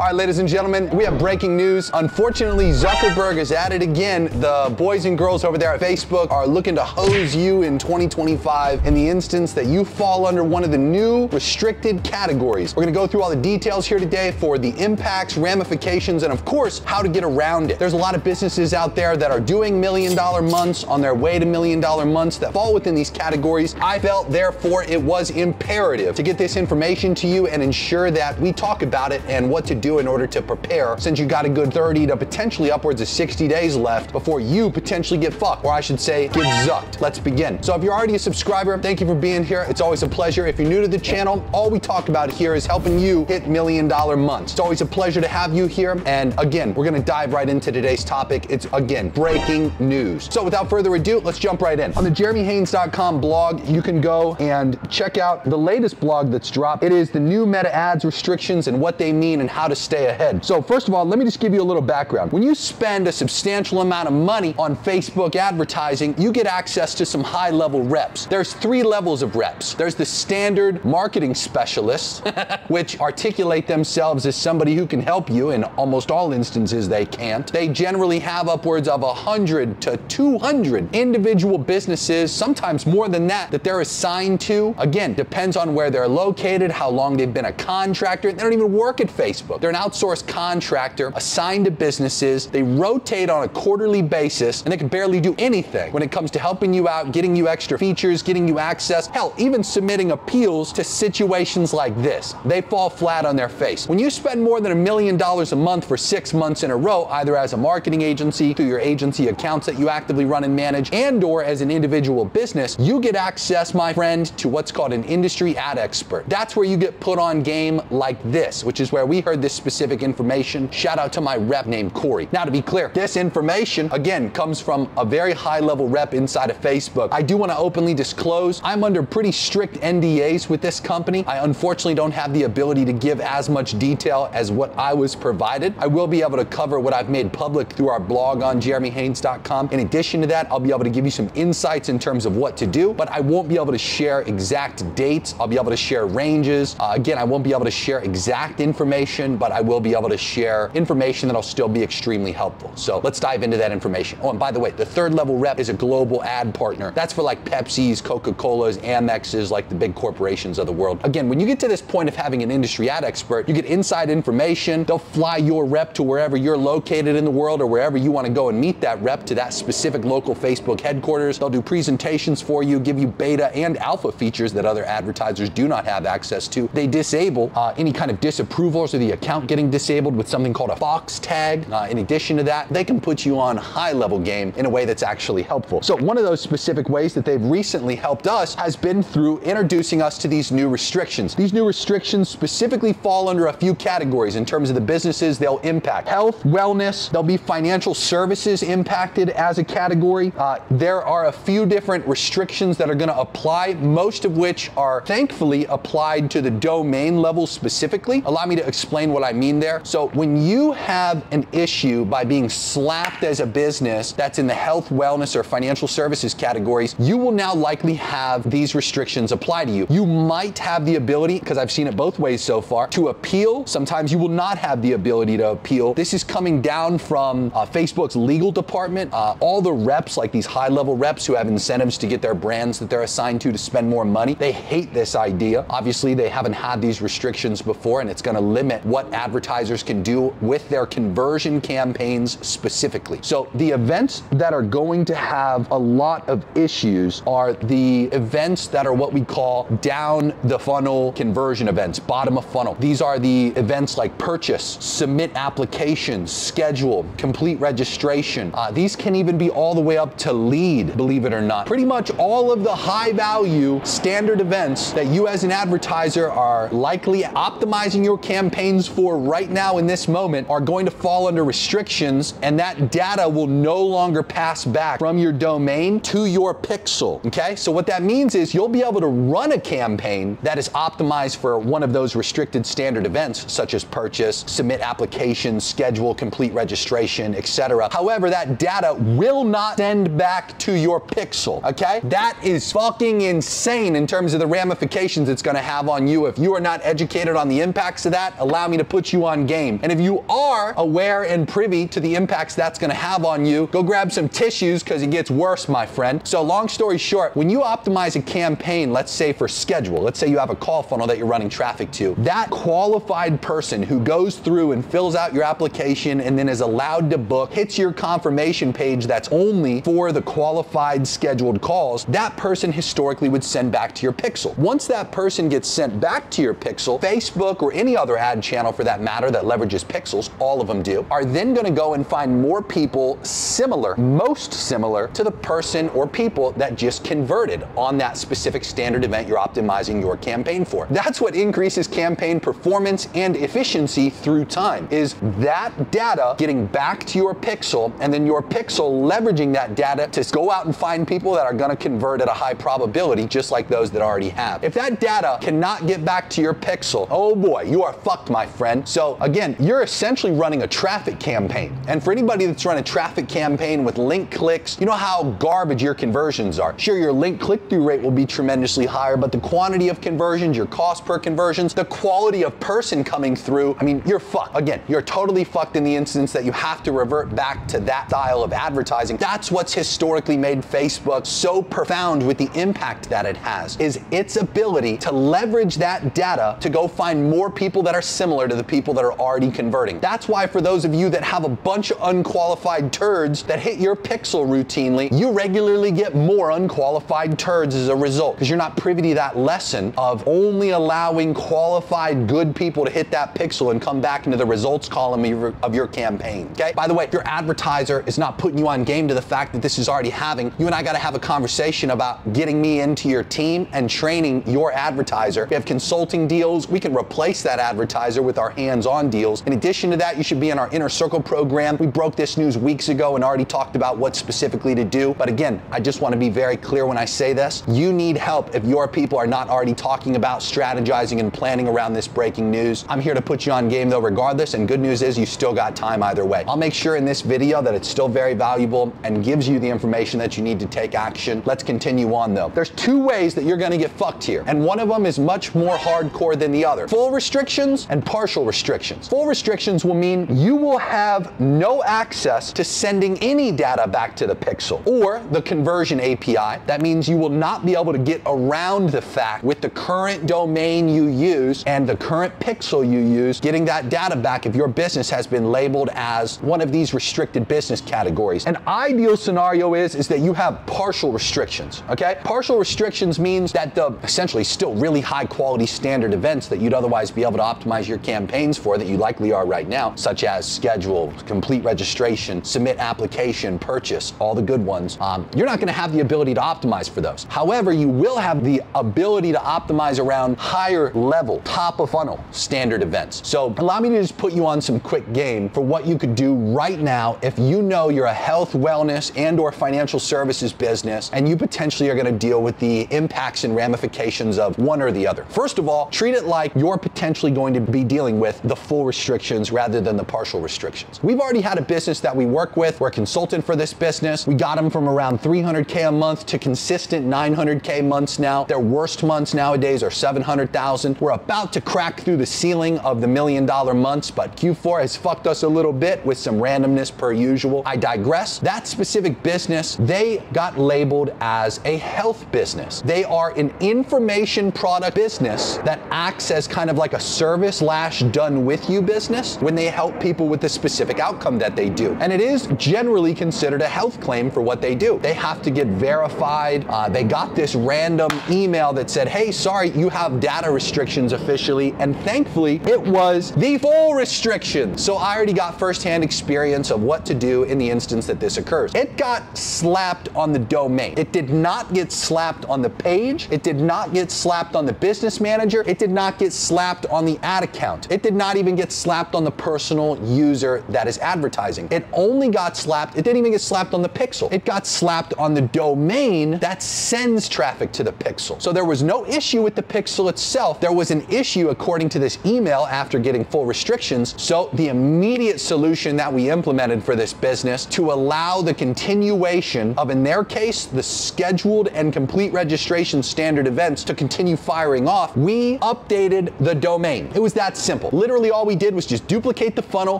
All right, ladies and gentlemen, we have breaking news. Unfortunately, Zuckerberg is at it again. The boys and girls over there at Facebook are looking to hose you in 2025 in the instance that you fall under one of the new restricted categories. We're gonna go through all the details here today for the impacts, ramifications, and of course, how to get around it. There's a lot of businesses out there that are doing $1 million months on their way to $1 million months that fall within these categories. I felt, therefore, it was imperative to get this information to you and ensure that we talk about it and what to do in order to prepare, since you got a good 30 to potentially upwards of 60 days left before you potentially get fucked, or I should say get zucked. Let's begin. So if you're already a subscriber, thank you for being here. It's always a pleasure. If you're new to the channel, all we talk about here is helping you hit $1 million months. It's always a pleasure to have you here. And again, we're gonna dive right into today's topic. It's, again, breaking news. So without further ado, let's jump right in. On the JeremyHaynes.com blog, you can go and check out the latest blog that's dropped. It is the new Meta ads restrictions and what they mean and how to stay ahead. So first of all, let me just give you a little background. When you spend a substantial amount of money on Facebook advertising, you get access to some high-level reps. There's 3 levels of reps. There's the standard marketing specialists, which articulate themselves as somebody who can help you. In almost all instances, they can't. They generally have upwards of 100 to 200 individual businesses, sometimes more than that, that they're assigned to. Again, depends on where they're located, how long they've been a contractor. They don't even work at Facebook. They're an outsourced contractor assigned to businesses. They rotate on a quarterly basis, and they can barely do anything when it comes to helping you out, getting you extra features, getting you access, hell, even submitting appeals to situations like this. They fall flat on their face. When you spend more than $1 million a month for 6 months in a row, either as a marketing agency, through your agency accounts that you actively run and manage, and or as an individual business, you get access, my friend, to what's called an industry ad expert. That's where you get put on game like this, which is where we heard this specific information. Shout out to my rep named Corey. Now, to be clear, this information, again, comes from a very high-level rep inside of Facebook. I do want to openly disclose, I'm under pretty strict NDAs with this company. I unfortunately don't have the ability to give as much detail as what I was provided. I will be able to cover what I've made public through our blog on JeremyHaynes.com. In addition to that, I'll be able to give you some insights in terms of what to do, but I won't be able to share exact dates. I'll be able to share ranges. Again, I won't be able to share exact information, but I will be able to share information that'll still be extremely helpful. So let's dive into that information. Oh, and by the way, the 3rd level rep is a global ad partner. That's for like Pepsi's, Coca-Cola's, Amex's, like the big corporations of the world. Again, when you get to this point of having an industry ad expert, you get inside information. They'll fly your rep to wherever you're located in the world or wherever you want to go and meet that rep, to that specific local Facebook headquarters. They'll do presentations for you, give you beta and alpha features that other advertisers do not have access to. They disable any kind of disapprovals or the account getting disabled with something called a box tag. In addition to that, they can put you on high-level game in a way that's actually helpful. So one of those specific ways that they've recently helped us has been through introducing us to these new restrictions. These new restrictions specifically fall under a few categories in terms of the businesses they'll impact. Health, wellness, there'll be financial services impacted as a category. There are a few different restrictions that are going to apply, most of which are thankfully applied to the domain level specifically. Allow me to explain what I mean there. So when you have an issue by being slapped as a business that's in the health, wellness, or financial services categories, you will now likely have these restrictions apply to you. You might have the ability, because I've seen it both ways so far, to appeal. Sometimes you will not have the ability to appeal. This is coming down from Facebook's legal department. All the reps, like these high-level reps who have incentives to get their brands that they're assigned to spend more money, they hate this idea. Obviously, they haven't had these restrictions before, and it's going to limit what advertisers can do with their conversion campaigns specifically. So the events that are going to have a lot of issues are the events that are what we call down the funnel conversion events, bottom of funnel. These are the events like purchase, submit applications, schedule, complete registration. These can even be all the way up to lead, believe it or not. Pretty much all of the high value standard events that you as an advertiser are likely optimizing your campaigns for right now in this moment are going to fall under restrictions, and that data will no longer pass back from your domain to your pixel, okay? So what that means is you'll be able to run a campaign that is optimized for one of those restricted standard events, such as purchase, submit applications, schedule, complete registration, etc. However, that data will not send back to your pixel, okay? That is fucking insane in terms of the ramifications it's gonna have on you. If you are not educated on the impacts of that, allow me to put you on game. And if you are aware and privy to the impacts that's gonna have on you, go grab some tissues because it gets worse, my friend. So long story short, when you optimize a campaign, let's say for schedule, let's say you have a call funnel that you're running traffic to, that qualified person who goes through and fills out your application and then is allowed to book, hits your confirmation page that's only for the qualified scheduled calls, that person historically would send back to your pixel. Once that person gets sent back to your pixel, Facebook or any other ad channel for that matter that leverages pixels, all of them do, are then gonna go and find more people similar, most similar to the person or people that just converted on that specific standard event you're optimizing your campaign for. That's what increases campaign performance and efficiency through time, is that data getting back to your pixel and then your pixel leveraging that data to go out and find people that are gonna convert at a high probability, just like those that already have. If that data cannot get back to your pixel, oh boy, you are fucked, my friend. So again, you're essentially running a traffic campaign. And for anybody that's run a traffic campaign with link clicks, you know how garbage your conversions are. Sure, your link click-through rate will be tremendously higher, but the quantity of conversions, your cost per conversions, the quality of person coming through, I mean, you're fucked. Again, you're totally fucked in the instance that you have to revert back to that style of advertising. That's what's historically made Facebook so profound with the impact that it has, is its ability to leverage that data to go find more people that are similar to the people that are already converting. That's why for those of you that have a bunch of unqualified turds that hit your pixel routinely, you regularly get more unqualified turds as a result, because you're not privy to that lesson of only allowing qualified good people to hit that pixel and come back into the results column of your campaign, okay? By the way, your advertiser is not putting you on game to the fact that this is already having. You and I gotta have a conversation about getting me into your team and training your advertiser. We have consulting deals. We can replace that advertiser with our hands-on deals. In addition to that, you should be in our Inner Circle program. We broke this news weeks ago and already talked about what specifically to do. But again, I just want to be very clear when I say this. You need help if your people are not already talking about strategizing and planning around this breaking news. I'm here to put you on game though regardless, and good news is you still got time either way. I'll make sure in this video that it's still very valuable and gives you the information that you need to take action. Let's continue on though. There's two ways that you're going to get fucked here, and one of them is much more hardcore than the other. Full restrictions and partial restrictions. Full restrictions will mean you will have no access to sending any data back to the pixel or the conversion API. That means you will not be able to get around the fact with the current domain you use and the current pixel you use, getting that data back if your business has been labeled as one of these restricted business categories. An ideal scenario is that you have partial restrictions, okay? Partial restrictions means that the essentially still really high quality standard events that you'd otherwise be able to optimize your campaigns for, that you likely are right now, such as schedule, complete registration, submit application, purchase, all the good ones, you're not gonna have the ability to optimize for those. However, you will have the ability to optimize around higher level, top of funnel standard events. So allow me to just put you on some quick game for what you could do right now if you know you're a health, wellness, and or financial services business and you potentially are gonna deal with the impacts and ramifications of one or the other. First of all, treat it like you're potentially going to be dealing with the full restrictions rather than the partial restrictions. We've already had a business that we work with. We're a consultant for this business. We got them from around 300K a month to consistent 900K months now. Their worst months nowadays are 700,000. We're about to crack through the ceiling of the $1 million months, but Q4 has fucked us a little bit with some randomness per usual. I digress. That specific business, they got labeled as a health business. They are an information product business that acts as kind of like a service / done with you business when they help people with the specific outcome that they do. And it is generally considered a health claim for what they do. They have to get verified. They got this random email that said, hey, sorry, you have data restrictions officially. And thankfully, it was the full restriction. So I already got firsthand experience of what to do in the instance that this occurs. It got slapped on the domain. It did not get slapped on the page. It did not get slapped on the business manager. It did not get slapped on the ad account. It did not even get slapped on the personal user that is advertising. It only got slapped. It didn't even get slapped on the pixel. It got slapped on the domain that sends traffic to the pixel. So there was no issue with the pixel itself. There was an issue according to this email after getting full restrictions. So the immediate solution that we implemented for this business to allow the continuation of, in their case, the scheduled and complete registration standard events to continue firing off, we updated the domain. It was that simple. simple. Literally all we did was just duplicate the funnel,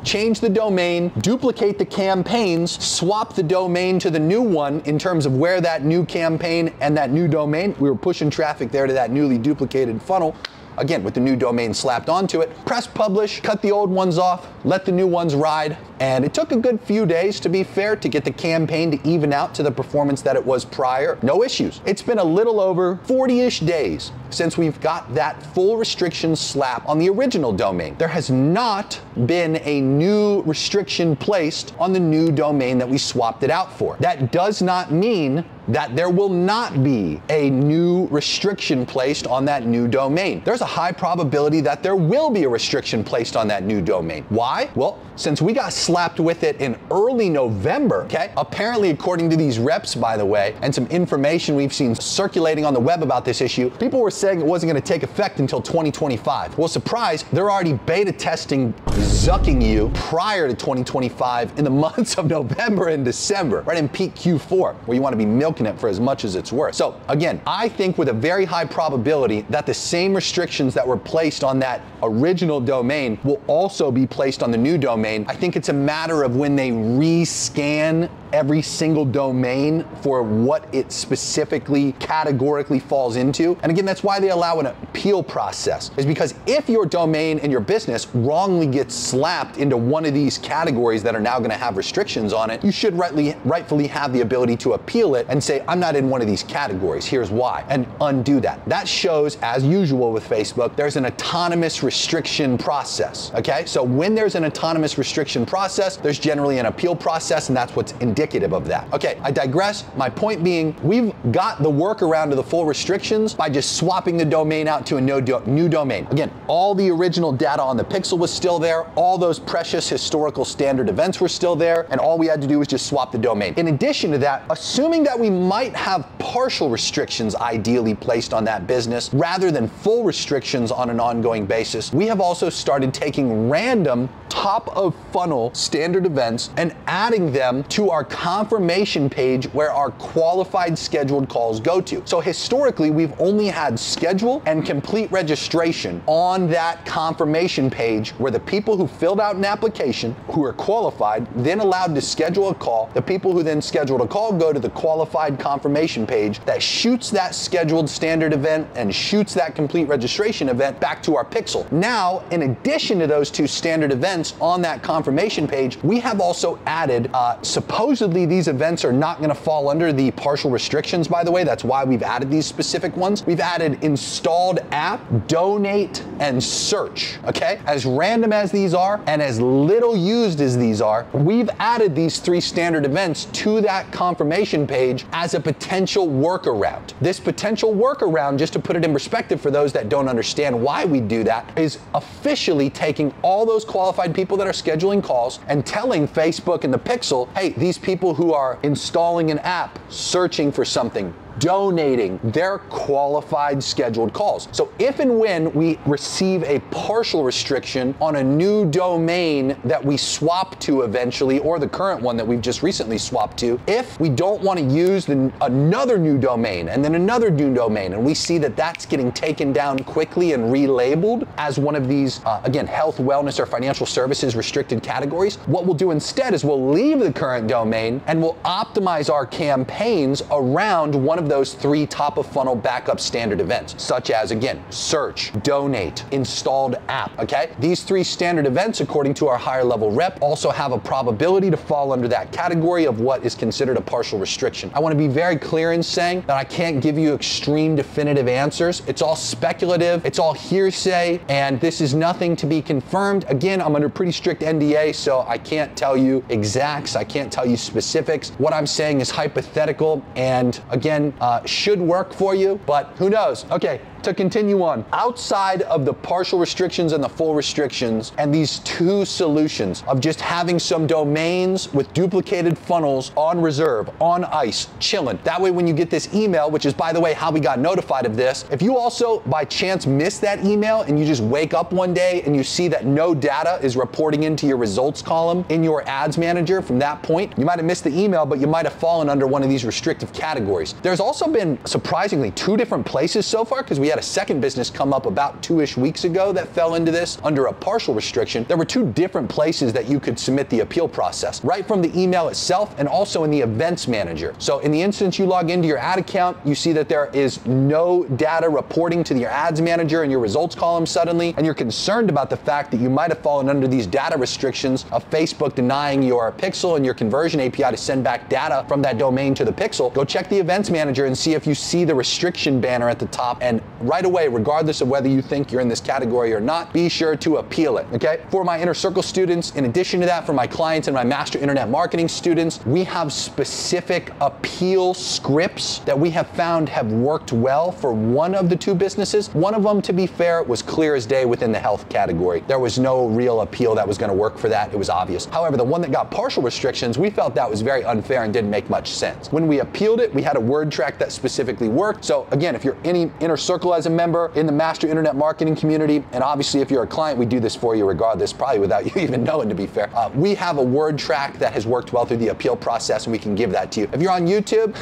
change the domain, duplicate the campaigns, swap the domain to the new one in terms of where that new campaign and that new domain, we were pushing traffic there to that newly duplicated funnel. Again, with the new domain slapped onto it, press publish, cut the old ones off, let the new ones ride. And it took a good few days, to be fair, to get the campaign to even out to the performance that it was prior. No issues. It's been a little over 40-ish days since we've got that full restriction slap on the original domain. There has not been a new restriction placed on the new domain that we swapped it out for. That does not mean that there will not be a new restriction placed on that new domain. There's a high probability that there will be a restriction placed on that new domain. Why? Well, since we got slapped with it in early November, okay? Apparently, according to these reps, by the way, and some information we've seen circulating on the web about this issue, people were saying it wasn't gonna take effect until 2025. Well, surprise, they're already beta testing zucking you prior to 2025 in the months of November and December, right in peak Q4, where you wanna be milking it for as much as it's worth. So again, I think with a very high probability that the same restrictions that were placed on that original domain will also be placed on the new domain. I think it's a matter of when they rescan every single domain for what it specifically categorically falls into. And again, that's why they allow an appeal process, is because if your domain and your business wrongly gets slapped into one of these categories that are now gonna have restrictions on it, you should rightfully have the ability to appeal it and say, I'm not in one of these categories, here's why, and undo that. That shows, as usual with Facebook, there's an autonomous restriction process, okay? So when there's an autonomous restriction process, there's generally an appeal process, and that's what's indicative of that. Okay, I digress. My point being, we've got the workaround to the full restrictions by just swapping the domain out to a new domain. Again, all the original data on the pixel was still there, all those precious historical standard events were still there, and all we had to do was just swap the domain. In addition to that, assuming that we might have partial restrictions ideally placed on that business rather than full restrictions on an ongoing basis, we have also started taking random top of funnel standard events and adding them to our confirmation page where our qualified scheduled calls go to. So historically, we've only had schedule and complete registration on that confirmation page where the people who filled out an application, who are qualified, then allowed to schedule a call. The people who then scheduled a call go to the qualified confirmation page that shoots that scheduled standard event and shoots that complete registration event back to our pixel. Now, in addition to those two standard events on that confirmation page, we have also added, supposedly these events are not gonna fall under the partial restrictions, by the way. That's why we've added these specific ones. We've added installed app, donate, and search, okay? As random as these are and as little used as these are, we've added these three standard events to that confirmation page as a potential workaround. This potential workaround, just to put it in perspective for those that don't understand why we do that, is officially taking all those qualified people that are scheduling calls and telling Facebook and the Pixel, hey, these people who are installing an app, searching for something, donating, their qualified scheduled calls. So if and when we receive a partial restriction on a new domain that we swap to eventually, or the current one that we've just recently swapped to, if we don't want to use another new domain and then another new domain, and we see that that's getting taken down quickly and relabeled as one of these, again, health, wellness, or financial services restricted categories, what we'll do instead is we'll leave the current domain and we'll optimize our campaigns around one of those three top of funnel backup standard events, such as, again, search, donate, installed app, okay? These three standard events, according to our higher level rep, also have a probability to fall under that category of what is considered a partial restriction. I want to be very clear in saying that I can't give you extreme definitive answers. It's all speculative, it's all hearsay, and this is nothing to be confirmed. Again, I'm under pretty strict NDA, so I can't tell you exacts, I can't tell you specifics. What I'm saying is hypothetical, and again, should work for you, but who knows? Okay, to continue on, outside of the partial restrictions and the full restrictions and these two solutions of just having some domains with duplicated funnels on reserve, on ice, chilling. That way when you get this email, which is, by the way, how we got notified of this, if you also by chance miss that email and you just wake up one day and you see that no data is reporting into your results column in your ads manager from that point, you might have missed the email, but you might have fallen under one of these restrictive categories. There's also been, surprisingly, two different places so far, because we had a second business come up about 2-ish weeks ago that fell into this under a partial restriction. There were 2 different places that you could submit the appeal process, right from the email itself and also in the events manager. So in the instance you log into your ad account, you see that there is no data reporting to your ads manager in your results column suddenly, and you're concerned about the fact that you might have fallen under these data restrictions of Facebook denying your pixel and your conversion API to send back data from that domain to the pixel. Go check the events manager and see if you see the restriction banner at the top, and right away, regardless of whether you think you're in this category or not, be sure to appeal it, okay? For my Inner Circle students, in addition to that, for my clients and my Master Internet Marketing students, we have specific appeal scripts that we have found have worked well for one of the 2 businesses. One of them, to be fair, was clear as day within the health category. There was no real appeal that was going to work for that. It was obvious. However, the one that got partial restrictions, we felt that was very unfair and didn't make much sense. When we appealed it, we had a word track that specifically worked. So again, if you're in Inner Circle as a member, in the Master Internet Marketing community, and obviously if you're a client, we do this for you regardless, probably without you even knowing, to be fair. We have a word track that has worked well through the appeal process, and we can give that to you. If you're on YouTube,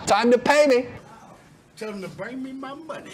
time to pay me. Tell them to bring me my money.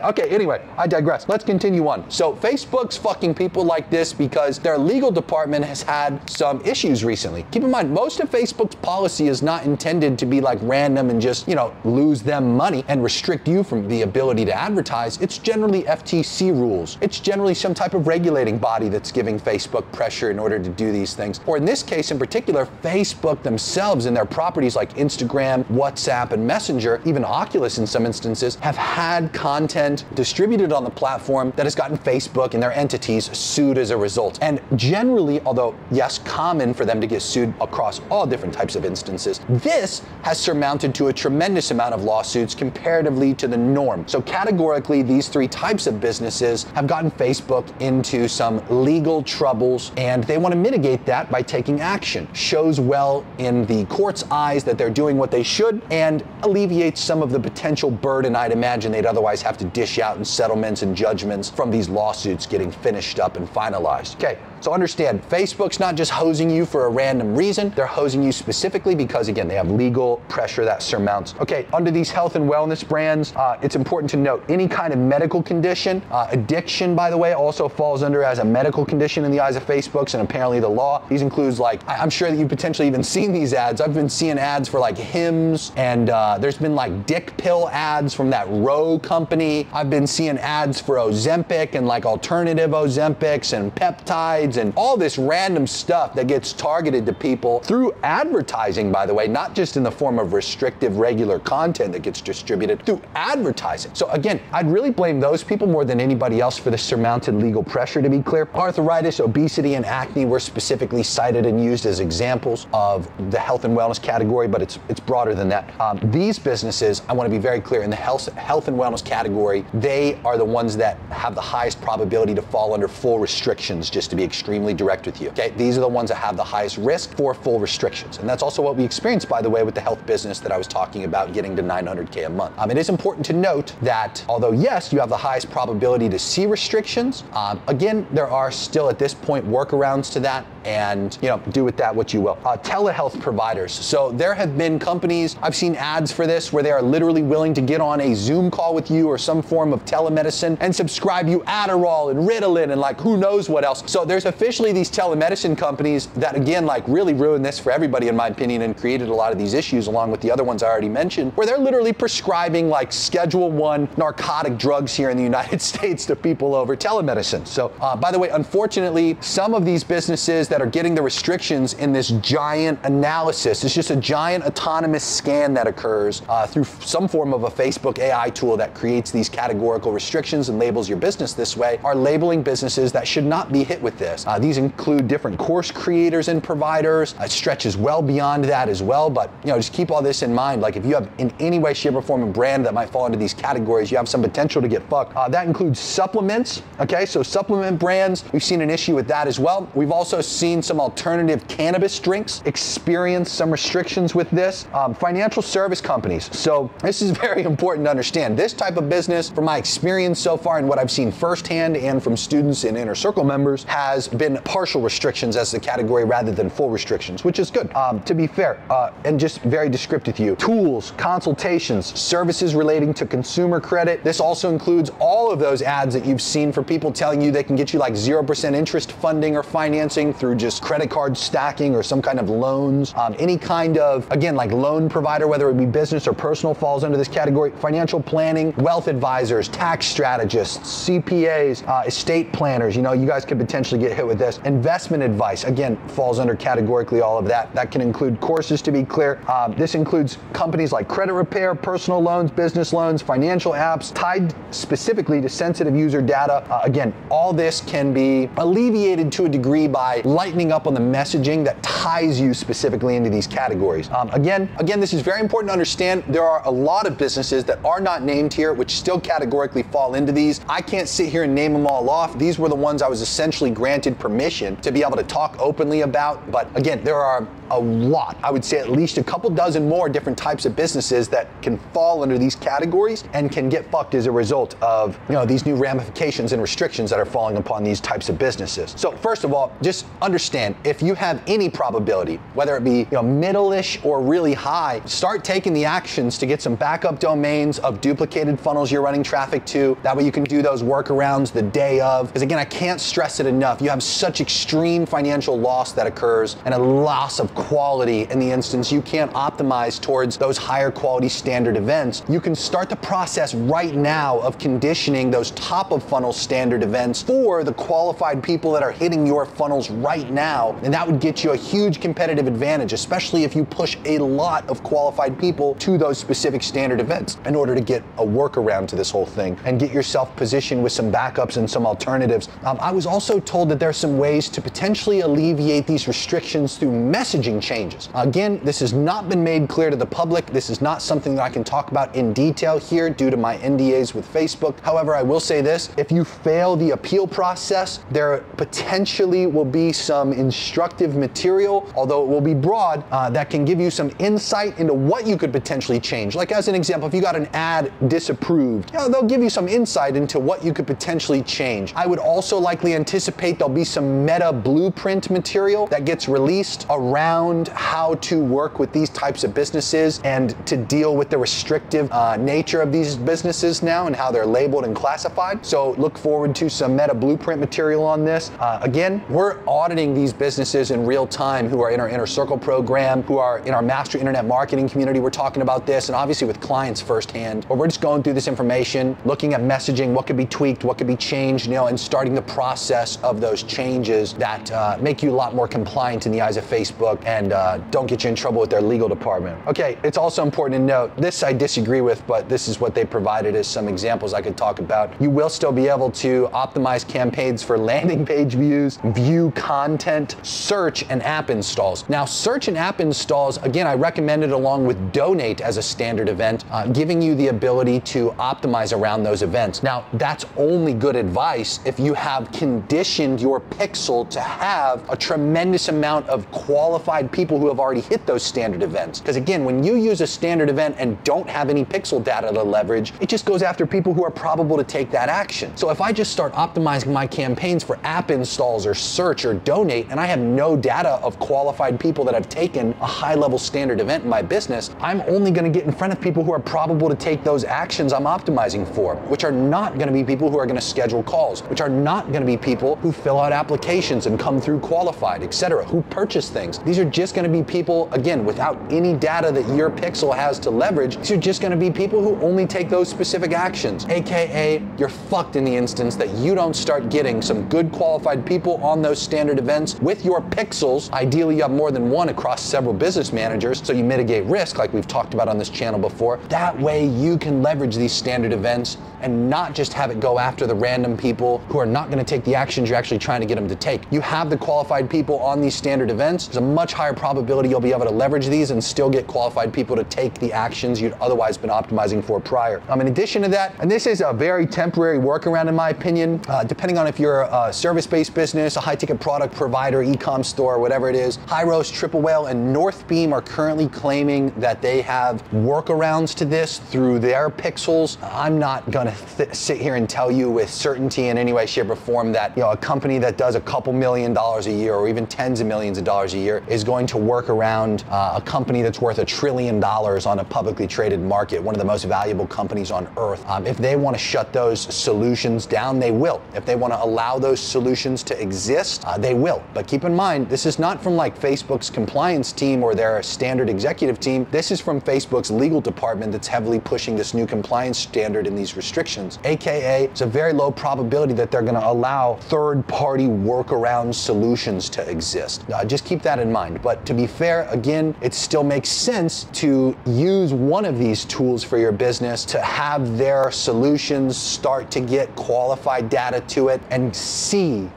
Okay, anyway, I digress. Let's continue on. So Facebook's fucking people like this because their legal department has had some issues recently. Keep in mind, most of Facebook's policy is not intended to be like random and just, lose them money and restrict you from the ability to advertise. It's generally FTC rules. It's generally some type of regulating body that's giving Facebook pressure in order to do these things. Or in this case in particular, Facebook themselves and their properties like Instagram, WhatsApp, and Messenger, even Oculus in some instances, have had content distributed on the platform that has gotten Facebook and their entities sued as a result. And generally, although yes, common for them to get sued across all different types of instances, this has surmounted to a tremendous amount of lawsuits comparatively to the norm. So categorically, these 3 types of businesses have gotten Facebook into some legal troubles, and they want to mitigate that by taking action. Shows well in the court's eyes that they're doing what they should, and alleviates some of the potential burden I'd imagine they'd otherwise have to dish out in settlements and judgments from these lawsuits getting finished up and finalized. Okay, so understand, Facebook's not just hosing you for a random reason. They're hosing you specifically because, again, they have legal pressure that surmounts. Okay, under these health and wellness brands, it's important to note any kind of medical condition, addiction, by the way, also falls under as a medical condition in the eyes of Facebook's and apparently the law. These includes I'm sure that you've potentially even seen these ads. I've been seeing ads for like Hims, and there's been like dick pill ads from that Roe company. I've been seeing ads for Ozempic and like alternative Ozempics and peptides and all this random stuff that gets targeted to people through advertising, by the way, not just in the form of restrictive regular content that gets distributed, through advertising. So again, I'd really blame those people more than anybody else for the surmounted legal pressure, to be clear. Arthritis, obesity, and acne were specifically cited and used as examples of the health and wellness category, but it's broader than that. These businesses, I want to be very clear, in the health and wellness category, they are the ones that have the highest probability to fall under full restrictions, just to be extremely direct with you. Okay, these are the ones that have the highest risk for full restrictions. And that's also what we experienced, by the way, with the health business that I was talking about getting to $900K a month. It is important to note that although yes, you have the highest probability to see restrictions, again, there are still at this point workarounds to that, and do with that what you will. Telehealth providers. So there have been companies, I've seen ads for this, where they are literally willing to get on a Zoom call with you or some form of telemedicine and subscribe you Adderall and Ritalin and like who knows what else. So there's officially these telemedicine companies that, again, like really ruined this for everybody in my opinion and created a lot of these issues along with the other ones I already mentioned, where they're literally prescribing like Schedule I narcotic drugs here in the United States to people over telemedicine. So by the way, unfortunately, some of these businesses that are getting the restrictions in this giant analysis, it's just a giant autonomous scan that occurs through some form of a Facebook AI tool that creates these categorical restrictions and labels your business this way, are labeling businesses that should not be hit with this. These include different course creators and providers. It stretches well beyond that as well, but just keep all this in mind. Like if you have in any way, shape, or form a brand that might fall into these categories, you have some potential to get fucked. That includes supplements, okay? So supplement brands, we've seen an issue with that as well. We've also seen some alternative cannabis drinks experience some restrictions with this. Financial service companies. So this is very important to understand. This type of business, from my experience so far and what I've seen firsthand and from students and Inner Circle members, has has been partial restrictions as the category rather than full restrictions, which is good. To be fair, and just very descriptive to you, tools, consultations, services relating to consumer credit. This also includes all of those ads that you've seen for people telling you they can get you like 0% interest funding or financing through just credit card stacking or some kind of loans. Any kind of, again, like loan provider, whether it be business or personal, falls under this category. Financial planning, wealth advisors, tax strategists, CPAs, estate planners. You know, you guys could potentially get hit with this. Investment advice, again, falls under categorically all of that. That can include courses, to be clear. This includes companies like credit repair, personal loans, business loans, financial apps tied specifically to sensitive user data. Again, all this can be alleviated to a degree by lightening up on the messaging that ties you specifically into these categories. Again, this is very important to understand. There are a lot of businesses that are not named here, which still categorically fall into these. I can't sit here and name them all off. These were the ones I was essentially granted permission to be able to talk openly about. But again, there are a lot, I would say at least a couple dozen more different types of businesses that can fall under these categories and can get fucked as a result of, you know, these new ramifications and restrictions that are falling upon these types of businesses. So first of all, just understand, if you have any probability, whether it be, you know, middle-ish or really high, start taking the actions to get some backup domains of duplicated funnels you're running traffic to. That way you can do those workarounds the day of. Because again, I can't stress it enough. You have such extreme financial loss that occurs and a loss of quality in the instance you can't optimize towards those higher quality standard events. You can start the process right now of conditioning those top of funnel standard events for the qualified people that are hitting your funnels right now. And that would get you a huge competitive advantage, especially if you push a lot of qualified people to those specific standard events in order to get a workaround to this whole thing and get yourself positioned with some backups and some alternatives. I was also told that there's some ways to potentially alleviate these restrictions through messaging changes. Again, this has not been made clear to the public. This is not something that I can talk about in detail here due to my NDAs with Facebook. However, I will say this, if you fail the appeal process, there potentially will be some instructive material, although it will be broad, that can give you some insight into what you could potentially change. Like as an example, if you got an ad disapproved, you know, they'll give you some insight into what you could potentially change. I would also likely anticipate there'll be some meta blueprint material that gets released around how to work with these types of businesses and to deal with the restrictive nature of these businesses now and how they're labeled and classified. So look forward to some meta blueprint material on this. Again, we're auditing these businesses in real time who are in our Inner Circle program, who are in our Master Internet Marketing community. We're talking about this, and obviously with clients firsthand, but we're just going through this information, looking at messaging, what could be tweaked, what could be changed, you know, and starting the process of those changes that make you a lot more compliant in the eyes of Facebook and don't get you in trouble with their legal department. Okay, it's also important to note, this I disagree with, but this is what they provided as some examples I could talk about. You will still be able to optimize campaigns for landing page views, view content, search, and app installs. Now, search and app installs, again, I recommend it along with donate as a standard event, giving you the ability to optimize around those events. Now, that's only good advice if you have conditioned your pixel to have a tremendous amount of qualified people who have already hit those standard events. Because again, when you use a standard event and don't have any pixel data to leverage, it just goes after people who are probable to take that action. So if I just start optimizing my campaigns for app installs or search or donate, and I have no data of qualified people that have taken a high-level standard event in my business, I'm only going to get in front of people who are probable to take those actions I'm optimizing for, which are not going to be people who are going to schedule calls, which are not going to be people who fill out applications and come through qualified, etc., who purchase things. These are just going to be people, again, without any data that your pixel has to leverage. These are just going to be people who only take those specific actions, aka you're fucked in the instance that you don't start getting some good qualified people on those standard events with your pixels. Ideally, you have more than one across several business managers, so you mitigate risk like we've talked about on this channel before. That way you can leverage these standard events and not just have it go after the random people who are not going to take the actions you're actually trying to get them to take. You have the qualified people on these standard events. There's a much much higher probability you'll be able to leverage these and still get qualified people to take the actions you'd otherwise been optimizing for prior. In addition to that, and this is a very temporary workaround in my opinion, depending on if you're a service-based business, a high-ticket product provider, e-com store, whatever it is, Hyros, Triple Whale, and Northbeam are currently claiming that they have workarounds to this through their pixels. I'm not gonna sit here and tell you with certainty in any way, shape, or form that a company that does a couple $1 million a year or even tens of millions of dollars a year is going to work around a company that's worth $1 trillion on a publicly traded market, one of the most valuable companies on earth. If they want to shut those solutions down, they will. If they want to allow those solutions to exist, they will. But keep in mind, this is not from like Facebook's compliance team or their standard executive team. This is from Facebook's legal department that's heavily pushing this new compliance standard and these restrictions. AKA, it's a very low probability that they're going to allow third-party workaround solutions to exist. Just keep that in mind. But to be fair, again, it still makes sense to use one of these tools for your business to have their solutions start to get qualified data to it and see,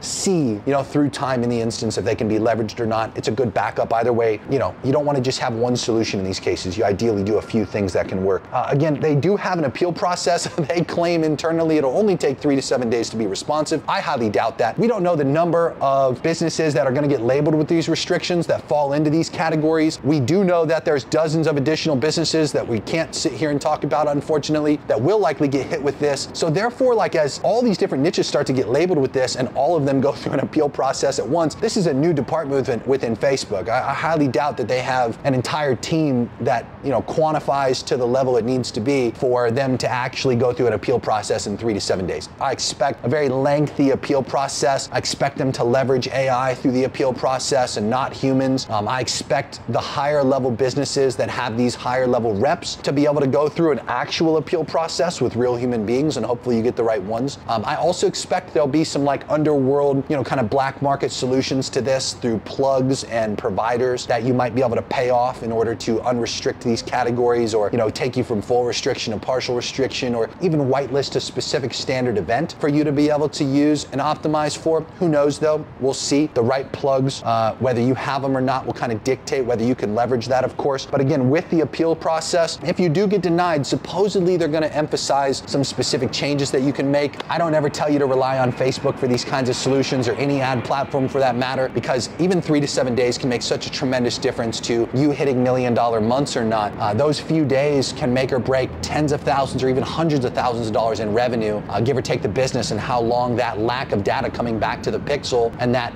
through time in the instance if they can be leveraged or not. It's a good backup either way. You don't want to just have one solution in these cases. You ideally do a few things that can work. Again, they do have an appeal process. They claim internally it'll only take 3 to 7 days to be responsive. I highly doubt that. We don't know the number of businesses that are going to get labeled with these restrictions that fall into these categories. We do know that there's dozens of additional businesses that we can't sit here and talk about, unfortunately, that will likely get hit with this. So therefore, like as all these different niches start to get labeled with this and all of them go through an appeal process at once, this is a new department within Facebook. I highly doubt that they have an entire team that quantifies to the level it needs to be for them to actually go through an appeal process in 3 to 7 days. I expect a very lengthy appeal process. I expect them to leverage AI through the appeal process and not humans. I expect the higher level businesses that have these higher level reps to be able to go through an actual appeal process with real human beings, and hopefully you get the right ones. I also expect there'll be some like underworld, kind of black market solutions to this through plugs and providers that you might be able to pay off in order to unrestrict these categories or, take you from full restriction to partial restriction or even whitelist a specific standard event for you to be able to use and optimize for. Who knows though? We'll see. The right plugs, whether you have them or not, will kind of dictate whether you can leverage that, of course. But again, with the appeal process, if you do get denied, supposedly they're going to emphasize some specific changes that you can make. I don't ever tell you to rely on Facebook for these kinds of solutions or any ad platform for that matter, because even 3 to 7 days can make such a tremendous difference to you hitting $1 million months or not. Those few days can make or break tens of thousands or even hundreds of thousands of dollars in revenue, give or take the business, and how long that lack of data coming back to the pixel and that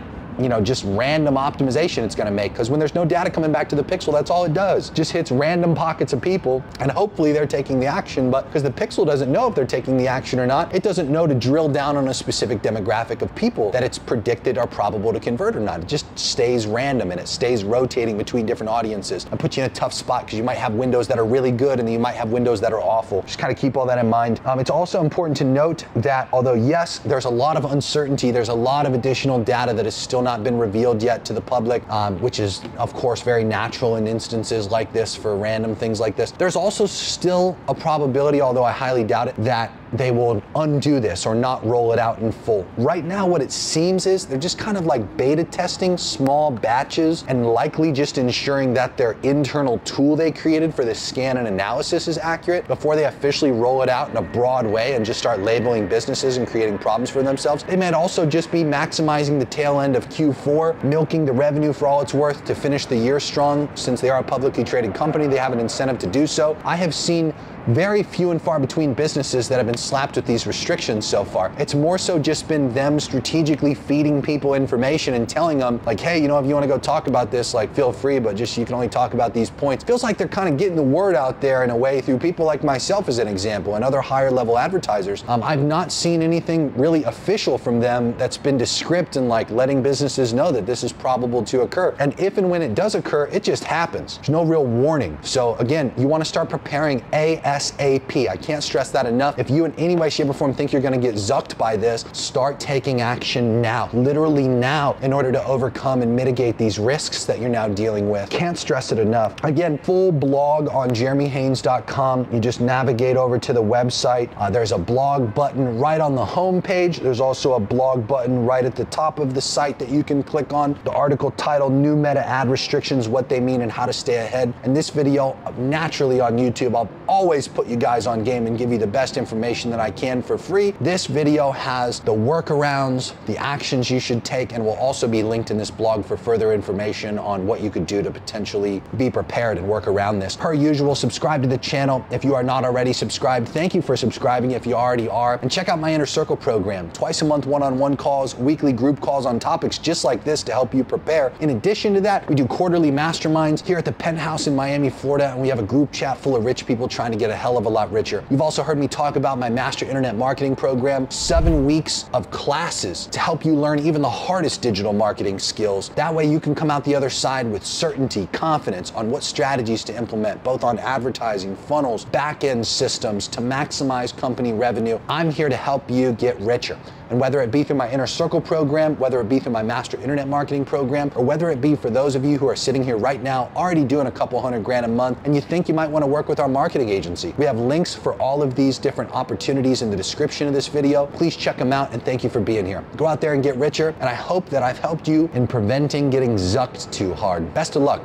just random optimization it's going to make. Because when there's no data coming back to the pixel, that's all it does. Just hits random pockets of people, and hopefully they're taking the action. But because the pixel doesn't know if they're taking the action or not, it doesn't know to drill down on a specific demographic of people that it's predicted are probable to convert or not. It just stays random and it stays rotating between different audiences and puts you in a tough spot because you might have windows that are really good and then you might have windows that are awful. Just kind of keep all that in mind. It's also important to note that although yes, there's a lot of uncertainty, there's a lot of additional data that is still not been revealed yet to the public, which is of course very natural in instances like this for random things like this. There's also still a probability, although I highly doubt it, that they will undo this or not roll it out in full. Right now, what it seems is they're just kind of like beta testing small batches and likely just ensuring that their internal tool they created for this scan and analysis is accurate before they officially roll it out in a broad way and just start labeling businesses and creating problems for themselves. They might also just be maximizing the tail end of Q4, milking the revenue for all it's worth to finish the year strong. Since they are a publicly traded company, they have an incentive to do so. I have seen very few and far between businesses that have been slapped with these restrictions so far. It's more so just been them strategically feeding people information and telling them like, hey, if you want to go talk about this, like feel free, but just you can only talk about these points. Feels like they're kind of getting the word out there in a way through people like myself as an example and other higher level advertisers. I've not seen anything really official from them that's been descript and like letting businesses know that this is probable to occur. And if and when it does occur, it just happens. There's no real warning. So again, you want to start preparing AF ASAP. I can't stress that enough. If you in any way, shape, or form think you're gonna get zucked by this, start taking action now, literally now, in order to overcome and mitigate these risks that you're now dealing with. Can't stress it enough. Again, full blog on jeremyhaynes.com. You just navigate over to the website. There's a blog button right on the home page. There's also a blog button right at the top of the site that you can click on. The article titled New Meta Ad Restrictions, What They Mean and How to Stay Ahead. And this video, naturally on YouTube, I'll always put you guys on game and give you the best information that I can for free. This video has the workarounds, the actions you should take, and will also be linked in this blog for further information on what you could do to potentially be prepared and work around this. Per usual, subscribe to the channel if you are not already subscribed. Thank you for subscribing if you already are. And check out my Inner Circle program. Twice a month one-on-one calls, weekly group calls on topics just like this to help you prepare. In addition to that, we do quarterly masterminds here at the Penthouse in Miami, Florida, and we have a group chat full of rich people trying to get a hell of a lot richer. You've also heard me talk about my Master Internet Marketing program, 7 weeks of classes to help you learn even the hardest digital marketing skills. That way you can come out the other side with certainty, confidence on what strategies to implement, both on advertising, funnels, back-end systems to maximize company revenue. I'm here to help you get richer. And whether it be through my Inner Circle program, whether it be through my Master Internet Marketing program, or whether it be for those of you who are sitting here right now already doing a couple $100 grand a month and you think you might want to work with our marketing agency, we have links for all of these different opportunities in the description of this video. Please check them out, and thank you for being here. Go out there and get richer, and I hope that I've helped you in preventing getting zucked too hard. Best of luck.